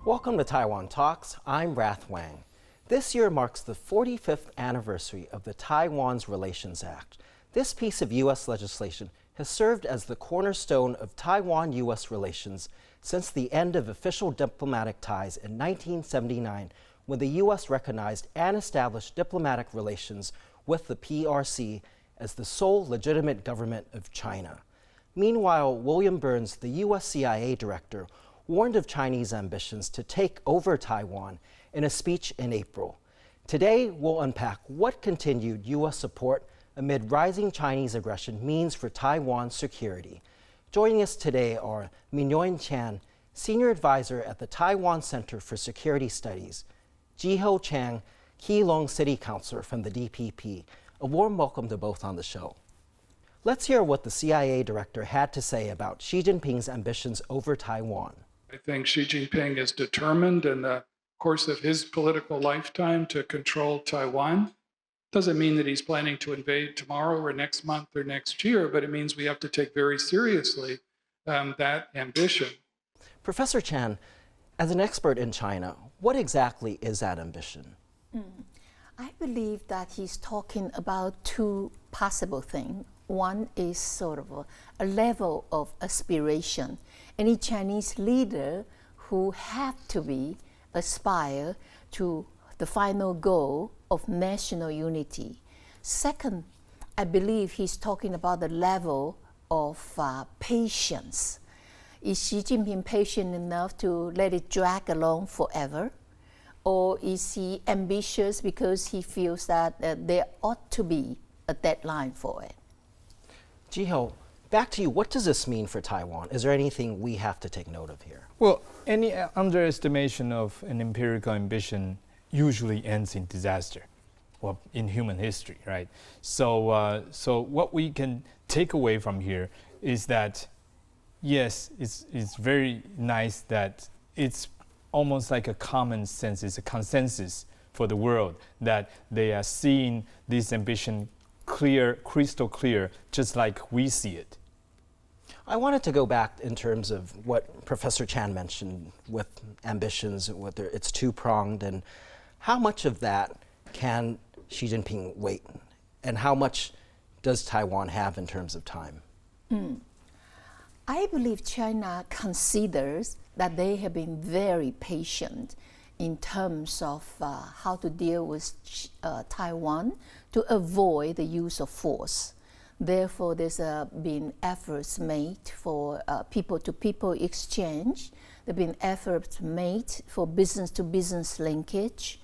Welcome to Taiwan Talks. I'm Rath Wang. This year marks the 45th anniversary of the Taiwan Relations Act. This piece of U.S. legislation has served as the cornerstone of Taiwan-U.S. relations since the end of official diplomatic ties in 1979, when the U.S. recognized and established diplomatic relations with the PRC as the sole legitimate government of China. Meanwhile, William Burns, the U.S. CIA director, warned of Chinese ambitions to take over Taiwan in a speech in April. Today, we'll unpack what continued U.S. support amid rising Chinese aggression means for Taiwan's security. Joining us today are Mignonne, Senior Advisor at the Taiwan Center for Security Studies, Jiho Chang, Keelung City Councilor from the DPP. A warm welcome to both on the show. Let's hear what the CIA director had to say about Xi Jinping's ambitions over Taiwan. I think Xi Jinping is determined in the course of his political lifetime to control Taiwan. Doesn't mean that he's planning to invade tomorrow or next month or next year, but it means we have to take very seriously that ambition. Professor Chan, as an expert in China, what exactly is that ambition? I believe that he's talking about two possible things. One is sort of a level of aspiration. Any Chinese leader who have to aspire to the final goal of national unity. Second, I believe he's talking about the level of patience. Is Xi Jinping patient enough to let it drag along forever? Or is he ambitious because he feels that there ought to be a deadline for it? Jiho, back to you. What does this mean for Taiwan? Is there anything we have to take note of here? Well, any underestimation of an empirical ambition usually ends in disaster, well, in human history, right? So, so what we can take away from here is that, yes, it's very nice that it's almost like a common sense, it's a consensus for the world that they are seeing this ambition clear, crystal clear, just like we see it. I wanted to go back in terms of what Professor Chan mentioned with ambitions, whether it's two-pronged, and how much of that can Xi Jinping wait, and how much does Taiwan have in terms of time? I believe China considers that they have been very patient in terms of how to deal with Taiwan to avoid the use of force. Therefore, there's been efforts made for people-to-people exchange. There have been efforts made for business-to-business linkage.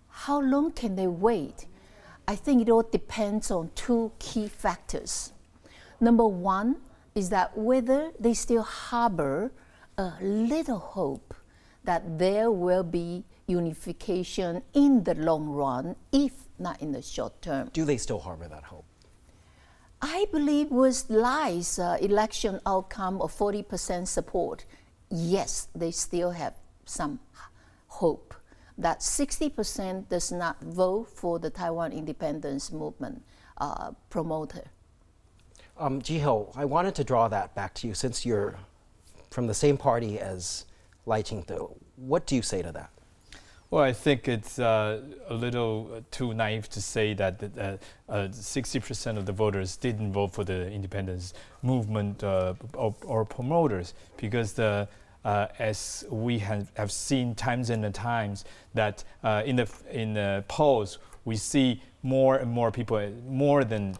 How long can they wait? I think it all depends on two key factors. Number one is that whether they still harbor a little hope that there will be unification in the long run, if not in the short term. Do they still harbor that hope? I believe with Lai's election outcome of 40% support, yes, they still have some hope that 60% does not vote for the Taiwan independence movement promoter. Jiho, I wanted to draw that back to you since you're from the same party as Lai Ching-te. What do you say to that? Well, I think it's a little too naive to say that 60% of the voters didn't vote for the independence movement or promoters, because as we have seen times and times that in the polls we see more and more people, more than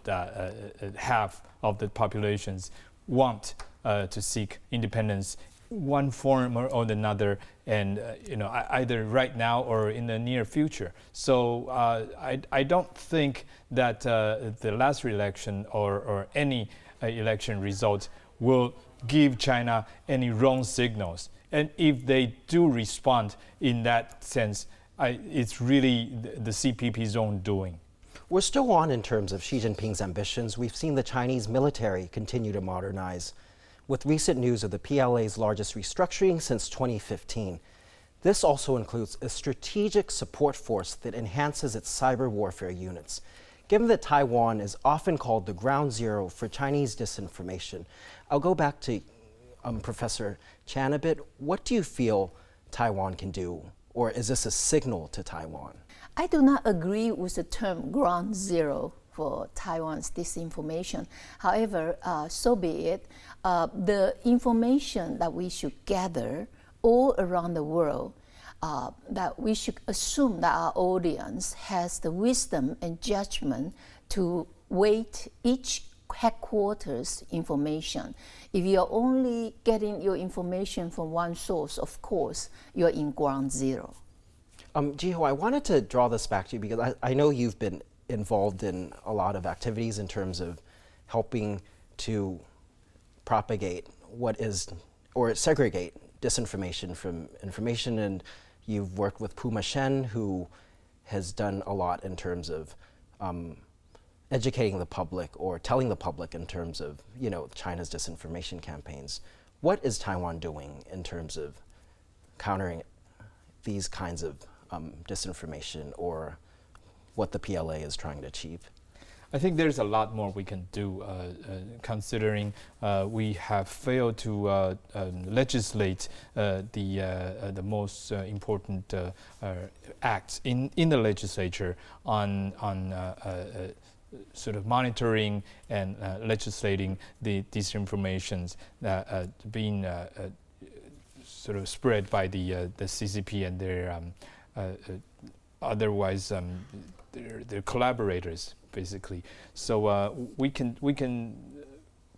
half of the populations want to seek independence, one form or another, and either right now or in the near future. So I don't think that the last election or any election results will give China any wrong signals. And if they do respond in that sense, it's really the CPP's own doing. We're still on in terms of Xi Jinping's ambitions. We've seen the Chinese military continue to modernize, with recent news of the PLA's largest restructuring since 2015. This also includes a strategic support force that enhances its cyber warfare units. Given that Taiwan is often called the ground zero for Chinese disinformation, I'll go back to Professor Chan a bit. What do you feel Taiwan can do? Or is this a signal to Taiwan? I do not agree with the term ground zero for Taiwan's disinformation. However, so be it. The information that we should gather all around the world, that we should assume that our audience has the wisdom and judgment to weight each headquarters information. If you're only getting your information from one source, of course, you're in ground zero. Jiho, I wanted to draw this back to you because I know you've been involved in a lot of activities in terms of helping to propagate what is, or segregate disinformation from information, and you've worked with Puma Shen, who has done a lot in terms of educating the public or telling the public in terms of, you know, China's disinformation campaigns. What is Taiwan doing in terms of countering these kinds of disinformation, or what the PLA is trying to achieve? I think there's a lot more we can do, considering we have failed to legislate the most important acts in the legislature on sort of monitoring and legislating the disinformations that being sort of spread by the CCP and their otherwise their collaborators, basically. So we can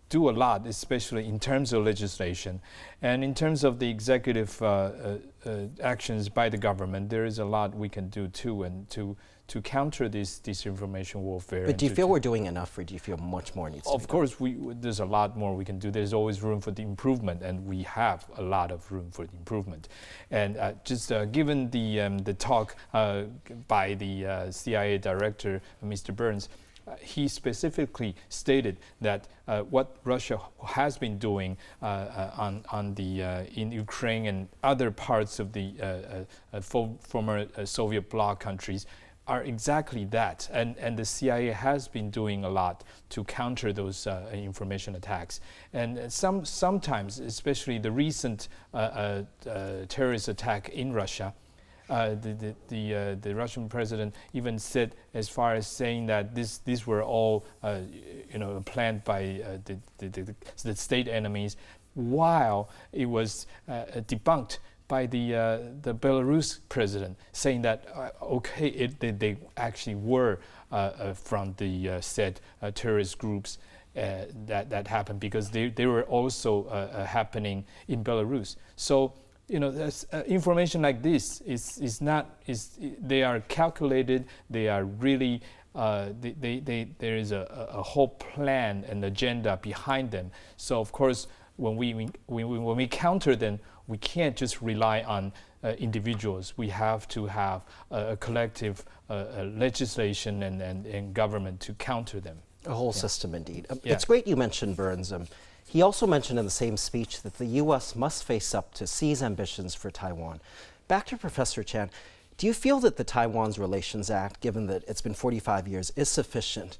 do a lot, especially in terms of legislation, and in terms of the executive actions by the government. There is a lot we can do too, and to counter this disinformation warfare. But do you feel we're doing enough, or do you feel much more needs to be done? Of course, there's a lot more we can do. There's always room for the improvement, and we have a lot of room for the improvement. And just given the talk by the CIA director, Mr. Burns, he specifically stated that what Russia has been doing in Ukraine and other parts of the former Soviet bloc countries are exactly that, and the CIA has been doing a lot to counter those information attacks. And sometimes, especially the recent terrorist attack in Russia, the Russian president even said, as far as saying that these were all planned by the state enemies, while it was debunked by the Belarus president, saying that they actually were from the said terrorist groups that happened, because they were also happening in Belarus. So information like this they are calculated. They are really there is a whole plan and agenda behind them. So of course, when we counter them, we can't just rely on individuals. We have to have a collective legislation and government to counter them. A whole system, indeed. Yeah. It's great you mentioned Burns. He also mentioned in the same speech that the U.S. must face up to Xi's ambitions for Taiwan. Back to Professor Chan, do you feel that the Taiwan Relations Act, given that it's been 45 years, is sufficient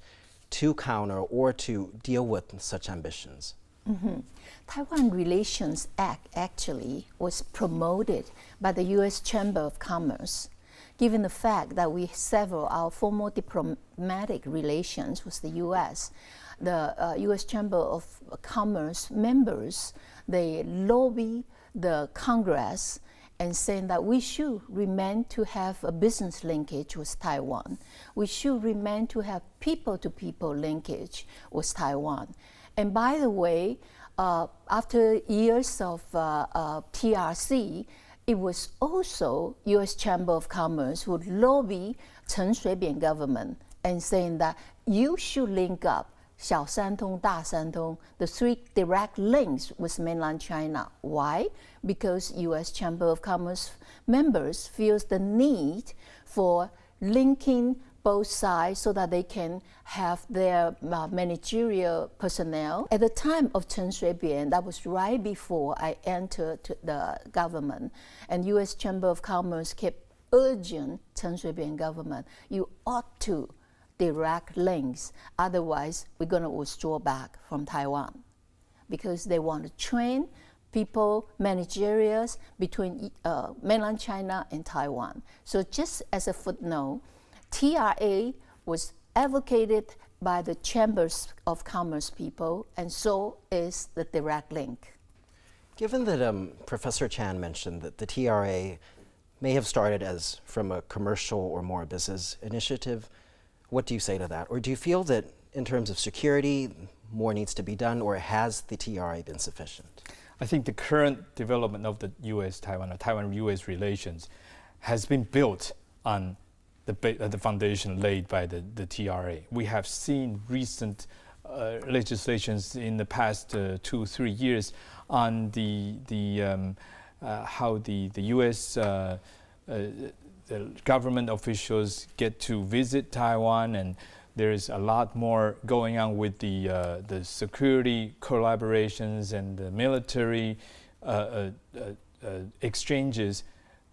to counter or to deal with such ambitions? Mm-hmm. Taiwan Relations Act actually was promoted by the U.S. Chamber of Commerce, given the fact that we sever our formal diplomatic relations with the U.S. The U.S. Chamber of Commerce members, they lobby the Congress and saying that we should remain to have a business linkage with Taiwan. We should remain to have people-to-people linkage with Taiwan. And by the way, after years of PRC, it was also U.S. Chamber of Commerce who would lobby Chen Shui-bian government and saying that you should link up 小三通, 大三通, the three direct links with mainland China. Why? Because U.S. Chamber of Commerce members feels the need for linking both sides so that they can have their managerial personnel. At the time of Chen Shui-bian, that was right before I entered the government, and U.S. Chamber of Commerce kept urging Chen Shui-bian government, you ought to direct links, otherwise we're going to withdraw back from Taiwan, because they want to train people, managerials between mainland China and Taiwan. So just as a footnote, TRA was advocated by the Chambers of Commerce people, and so is the direct link. Given that Professor Chan mentioned that the TRA may have started as from a commercial or more business initiative, what do you say to that? Or do you feel that in terms of security, more needs to be done, or has the TRA been sufficient? I think the current development of the U.S. Taiwan or Taiwan-U.S. relations has been built on the foundation laid by the TRA. We have seen recent legislations in the past 2-3 years on how the U.S. The government officials get to visit Taiwan, and there is a lot more going on with the security collaborations and the military exchanges.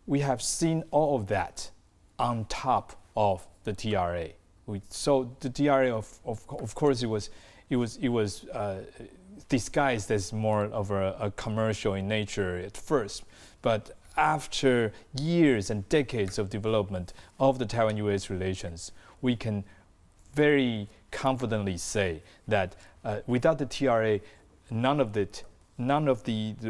We have seen all of that on top of the TRA. So the TRA, of course, it was disguised as more of a commercial in nature at first, but after years and decades of development of the Taiwan-U.S. relations, we can very confidently say that without the TRA, none of the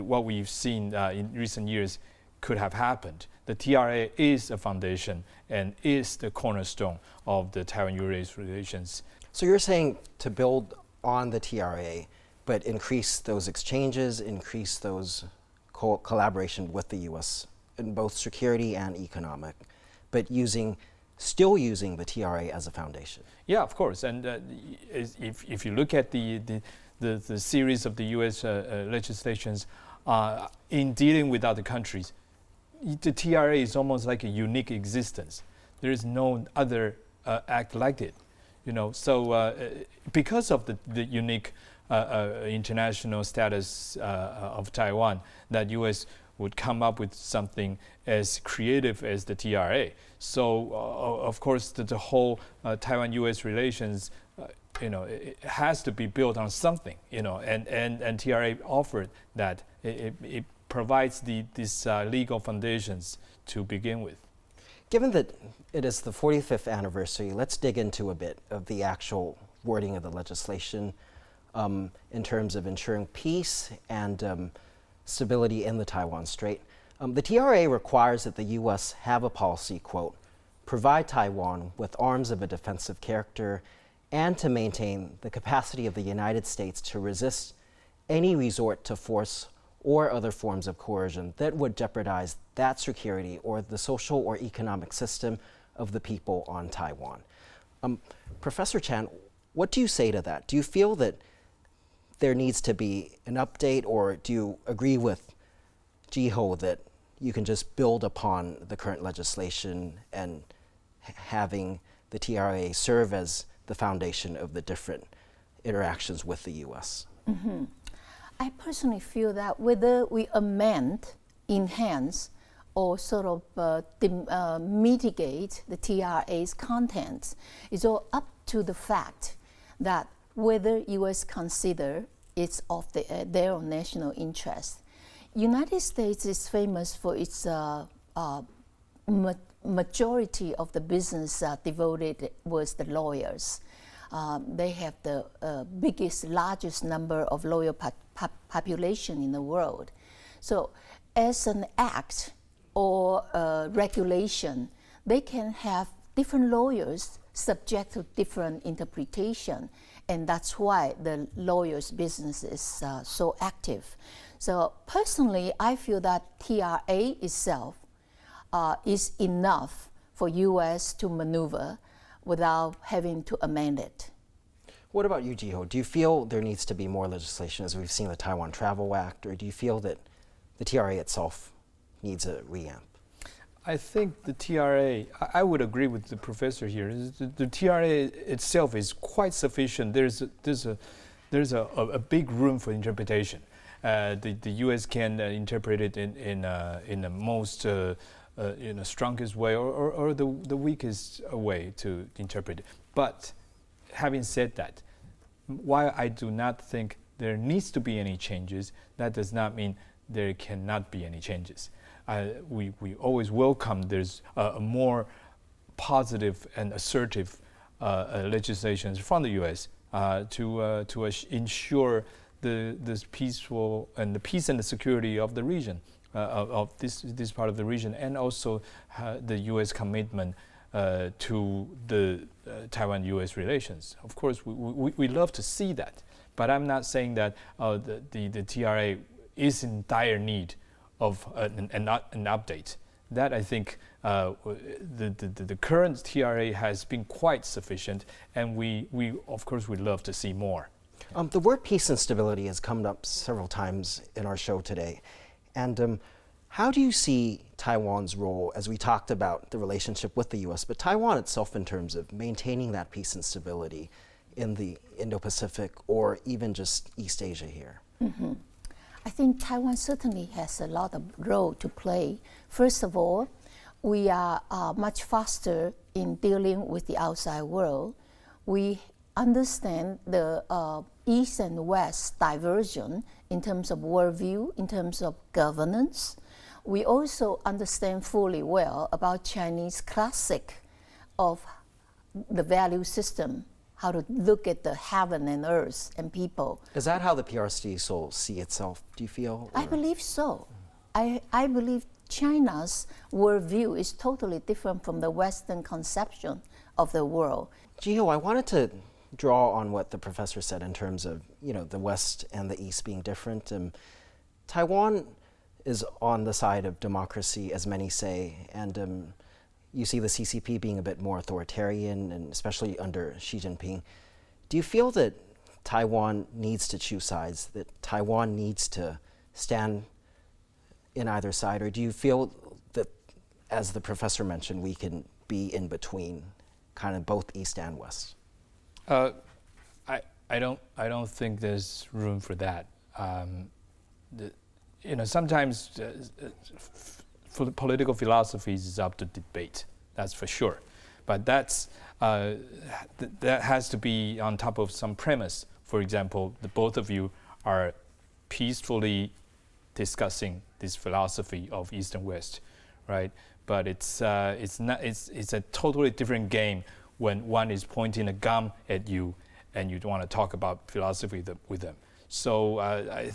what we've seen in recent years could have happened. The TRA is a foundation and is the cornerstone of the Taiwan-U.S. relations. So you're saying to build on the TRA, but increase those exchanges, increase those collaboration with the U.S. in both security and economic, but still using the TRA as a foundation. Yeah, of course. And if you look at the series of the U.S. legislations in dealing with other countries, the TRA is almost like a unique existence. There is no other act like it, So because of the unique international status of Taiwan, that U.S. would come up with something as creative as the TRA. So of course the whole Taiwan-U.S. relations, it has to be built on something, and TRA offered that. It provides these legal foundations to begin with. Given that it is the 45th anniversary, let's dig into a bit of the actual wording of the legislation in terms of ensuring peace and stability in the Taiwan Strait. The TRA requires that the U.S. have a policy, quote, provide Taiwan with arms of a defensive character and to maintain the capacity of the United States to resist any resort to force or other forms of coercion that would jeopardize that security or the social or economic system of the people on Taiwan. Professor Chan, what do you say to that? Do you feel that there needs to be an update, or do you agree with Jiho that you can just build upon the current legislation and having the TRA serve as the foundation of the different interactions with the U.S.? Mm-hmm. I personally feel that whether we amend, enhance, or sort of mitigate the TRA's contents is all up to the fact that whether U.S. consider it's of their own national interest. United States is famous for its majority of the business devoted was the lawyers. They have the largest number of lawyer population in the world. So as an act or regulation, they can have different lawyers subject to different interpretation. And that's why the lawyers' business is so active. So personally, I feel that TRA itself is enough for U.S. to maneuver without having to amend it. What about you, Jiho? Do you feel there needs to be more legislation, as we've seen the Taiwan Travel Act, or do you feel that the TRA itself needs a reamp? I think the TRA, I would agree with the professor here. The TRA itself is quite sufficient. There's a big room for interpretation. The U.S. can interpret it in the most strongest way or the weakest way to interpret it. But having said that, while I do not think there needs to be any changes, that does not mean there cannot be any changes. We always welcome there's a more positive and assertive legislations from the U.S. To ensure the peaceful and the peace and the security of the region, of this part of the region, and also the U.S. commitment to the Taiwan-U.S. relations. Of course, we love to see that, but I'm not saying that the TRA is in dire need of an update. That I think the current TRA has been quite sufficient, and we of course would love to see more. The word peace and stability has come up several times in our show today. And how do you see Taiwan's role, as we talked about the relationship with the U.S., but Taiwan itself in terms of maintaining that peace and stability in the Indo-Pacific or even just East Asia here? Mm-hmm. I think Taiwan certainly has a lot of role to play. First of all, we are much faster in dealing with the outside world. We understand the East and West diversion in terms of worldview, in terms of governance. We also understand fully well about Chinese classic of the value system, how to look at the heaven and earth and people. Is that how the PRC will see itself, do you feel? I believe so. I believe China's worldview is totally different from the Western conception of the world. Jiho, I wanted to draw on what the professor said in terms of the West and the East being different. Taiwan is on the side of democracy, as many say, and you see the CCP being a bit more authoritarian, and especially under Xi Jinping. Do you feel that Taiwan needs to choose sides, that Taiwan needs to stand in either side, or do you feel that, as the professor mentioned, we can be in between, kind of both East and West? I don't think there's room for that. Sometimes political philosophies is up to debate. That's for sure, but that has to be on top of some premise. For example, the both of you are peacefully discussing this philosophy of East and West, right? But it's a totally different game when one is pointing a gun at you and you want to talk about philosophy with them. So,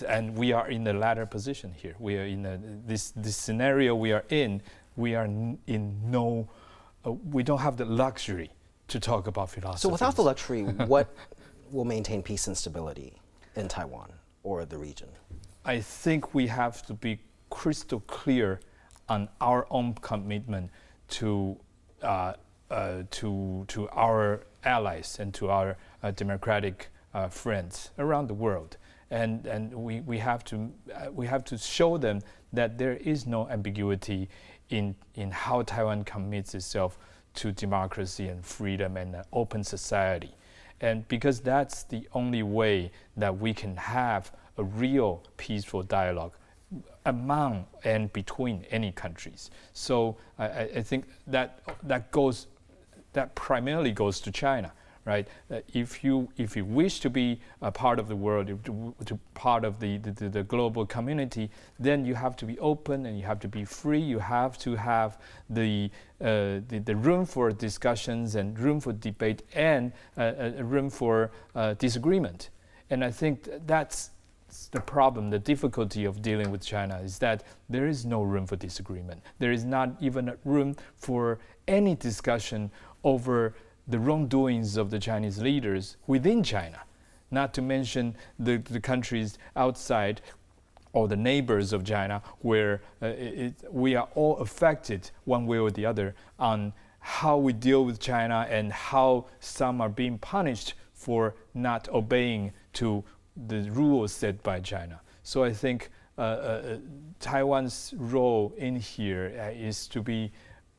and we are in the latter position here. We are in this scenario we are in. We are in no, we don't have the luxury to talk about philosophy. So without the luxury, what will maintain peace and stability in Taiwan or the region? I think we have to be crystal clear on our own commitment to our allies and to our democratic friends around the world, and we have to show them that there is no ambiguity in how Taiwan commits itself to democracy and freedom and an open society, and because that's the only way that we can have a real peaceful dialogue among and between any countries. So I think that primarily goes to China, right? If you wish to be a part of the world, to part of the global community, then you have to be open and you have to be free. You have to have the room for discussions and room for debate and room for disagreement. And I think that's the problem, the difficulty of dealing with China is that there is no room for disagreement. There is not even a room for any discussion over the wrongdoings of the Chinese leaders within China, not to mention the countries outside or the neighbors of China where we are all affected one way or the other on how we deal with China and how some are being punished for not obeying to the rules set by China. So I think Taiwan's role in here is to be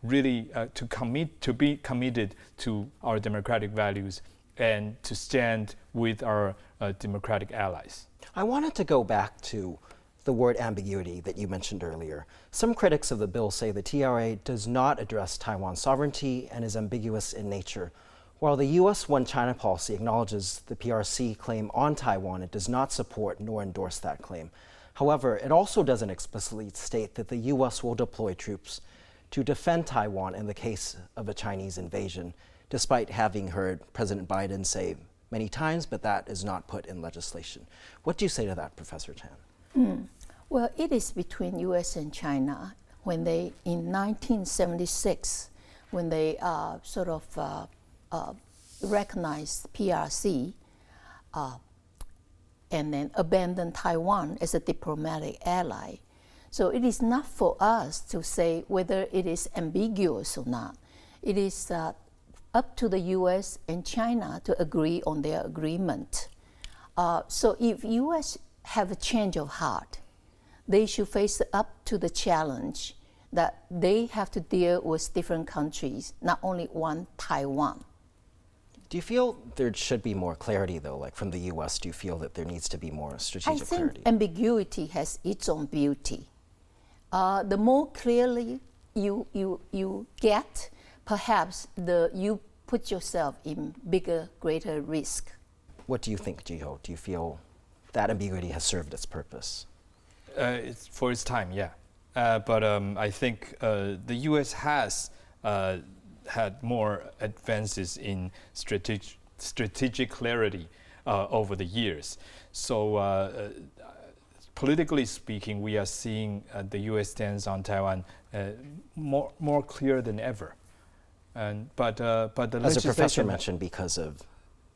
really to be committed to our democratic values and to stand with our democratic allies. I wanted to go back to the word ambiguity that you mentioned earlier. Some critics of the bill say the TRA does not address Taiwan's sovereignty and is ambiguous in nature. While the U.S. One China policy acknowledges the PRC claim on Taiwan, it does not support nor endorse that claim. However, it also doesn't explicitly state that the U.S. will deploy troops to defend Taiwan in the case of a Chinese invasion, despite having heard President Biden say many times, but that is not put in legislation. What do you say to that, Professor Chan? Well, it is between U.S. and China. When they, in 1976, when they recognized PRC and then abandoned Taiwan as a diplomatic ally. So it is not for us to say whether it is ambiguous or not. It is up to the U.S. and China to agree on their agreement. So if U.S. have a change of heart, they should face up to the challenge that they have to deal with different countries, not only one Taiwan. Do you feel there should be more clarity, though, like from the U.S.? Do you feel that there needs to be more strategic clarity? I think ambiguity has its own beauty. The more clearly you get, perhaps you put yourself in bigger, greater risk. What do you think, Jiho? Do you feel that ambiguity has served its purpose? It's for its time, yeah. But I think the U.S. has had more advances in strategic clarity over the years. So politically speaking, we are seeing the U.S. stance on Taiwan more clear than ever. But the as a professor mentioned, because of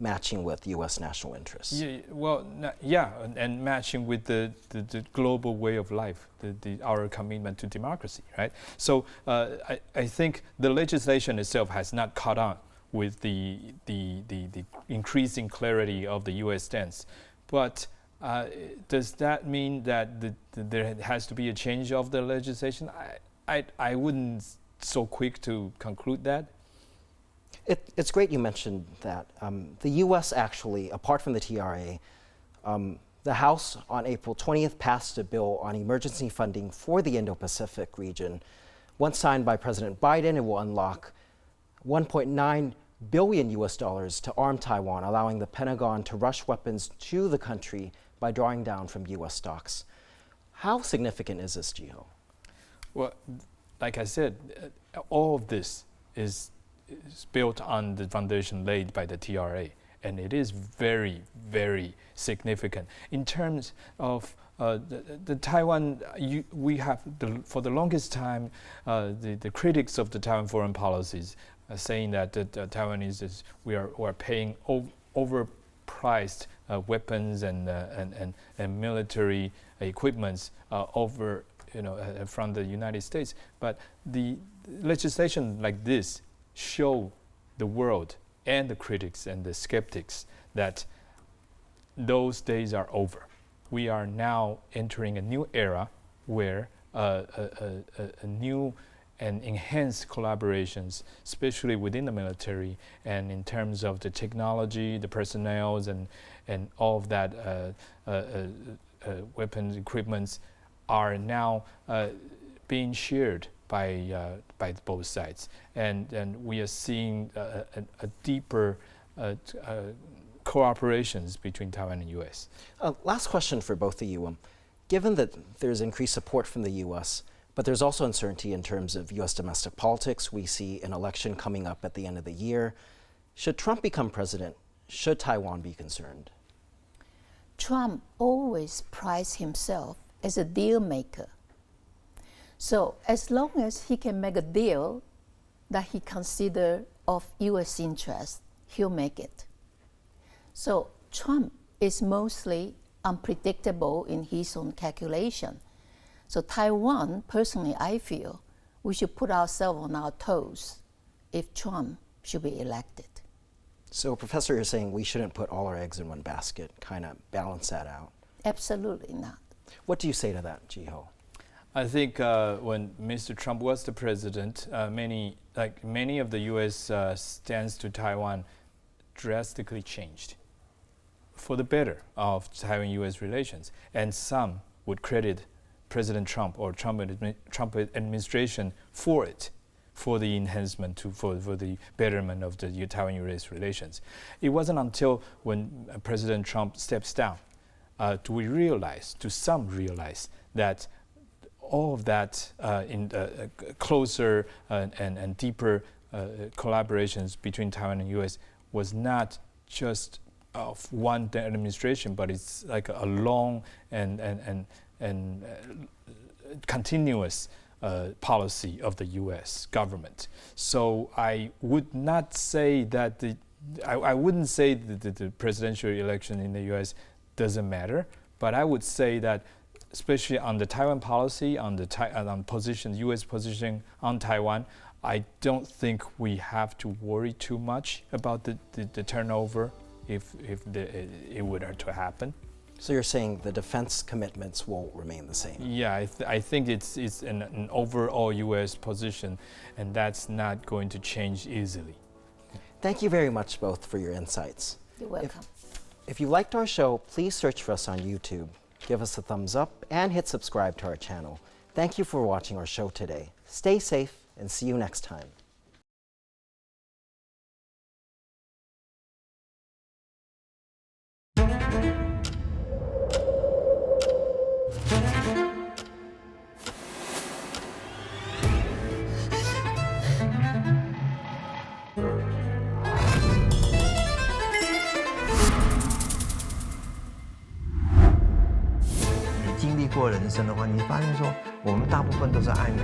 matching with U.S. national interests. Yeah, and matching with the global way of life, our commitment to democracy, right? So I think the legislation itself has not caught on with the increasing clarity of the U.S. stance. But does that mean that there has to be a change of the legislation? I wouldn't so quick to conclude that. It's great you mentioned that. The U.S. actually, apart from the TRA, the House on April 20th passed a bill on emergency funding for the Indo-Pacific region. Once signed by President Biden, it will unlock $1.9 billion to arm Taiwan, allowing the Pentagon to rush weapons to the country by drawing down from U.S. stocks. How significant is this, Jiho? Well, like I said, all of this is built on the foundation laid by the TRA, and it is very, very significant. In terms of the Taiwan, we have, for the longest time, the critics of the Taiwan foreign policies are saying that Taiwan we are paying overpriced weapons and military equipments from the United States. But the legislation like this show the world and the critics and the skeptics that those days are over. We are now entering a new era where a new and enhanced collaborations, especially within the military and in terms of the technology, the personnel, and all of that weapons, equipments are now being shared by both sides, and we are seeing a deeper cooperations between Taiwan and U.S. Last question for both of you. Given that there's increased support from the U.S., but there's also uncertainty in terms of U.S. domestic politics, we see an election coming up at the end of the year. Should Trump become president, should Taiwan be concerned? Trump always prized himself as a deal maker. So as long as he can make a deal that he considers of U.S. interest, he'll make it. So Trump is mostly unpredictable in his own calculation. So Taiwan, personally, I feel we should put ourselves on our toes if Trump should be elected. So, Professor, you're saying we shouldn't put all our eggs in one basket, kind of balance that out? Absolutely not. What do you say to that, Jiho? I think when Mr. Trump was the president, many of the U.S. stance to Taiwan drastically changed for the better of Taiwan-U.S. relations, and some would credit President Trump or Trump administration for it, for the enhancement, for the betterment of the Taiwan-U.S. relations. It wasn't until when President Trump steps down do some realize that all of that in closer and deeper collaborations between Taiwan and U.S. was not just of one administration, but it's like a long and continuous policy of the U.S. government. So I would not say that I wouldn't say that the presidential election in the U.S. doesn't matter, but I would say that especially on the Taiwan policy, on the U.S. position on Taiwan, I don't think we have to worry too much about the turnover if it were to happen. So you're saying the defense commitments won't remain the same? Yeah, I think it's an overall U.S. position, and that's not going to change easily. Thank you very much both for your insights. You're welcome. If you liked our show, please search for us on YouTube. Give us a thumbs up and hit subscribe to our channel. Thank you for watching our show today. Stay safe and see you next time.经历过人生的话，你发现说，我们大部分都是爱美。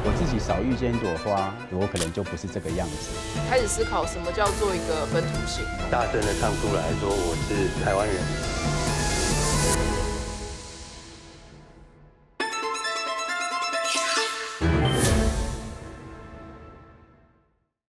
我自己少遇见一朵花，我可能就不是这个样子。开始思考什么叫做一个本土性。大声的唱出来说我是台湾人。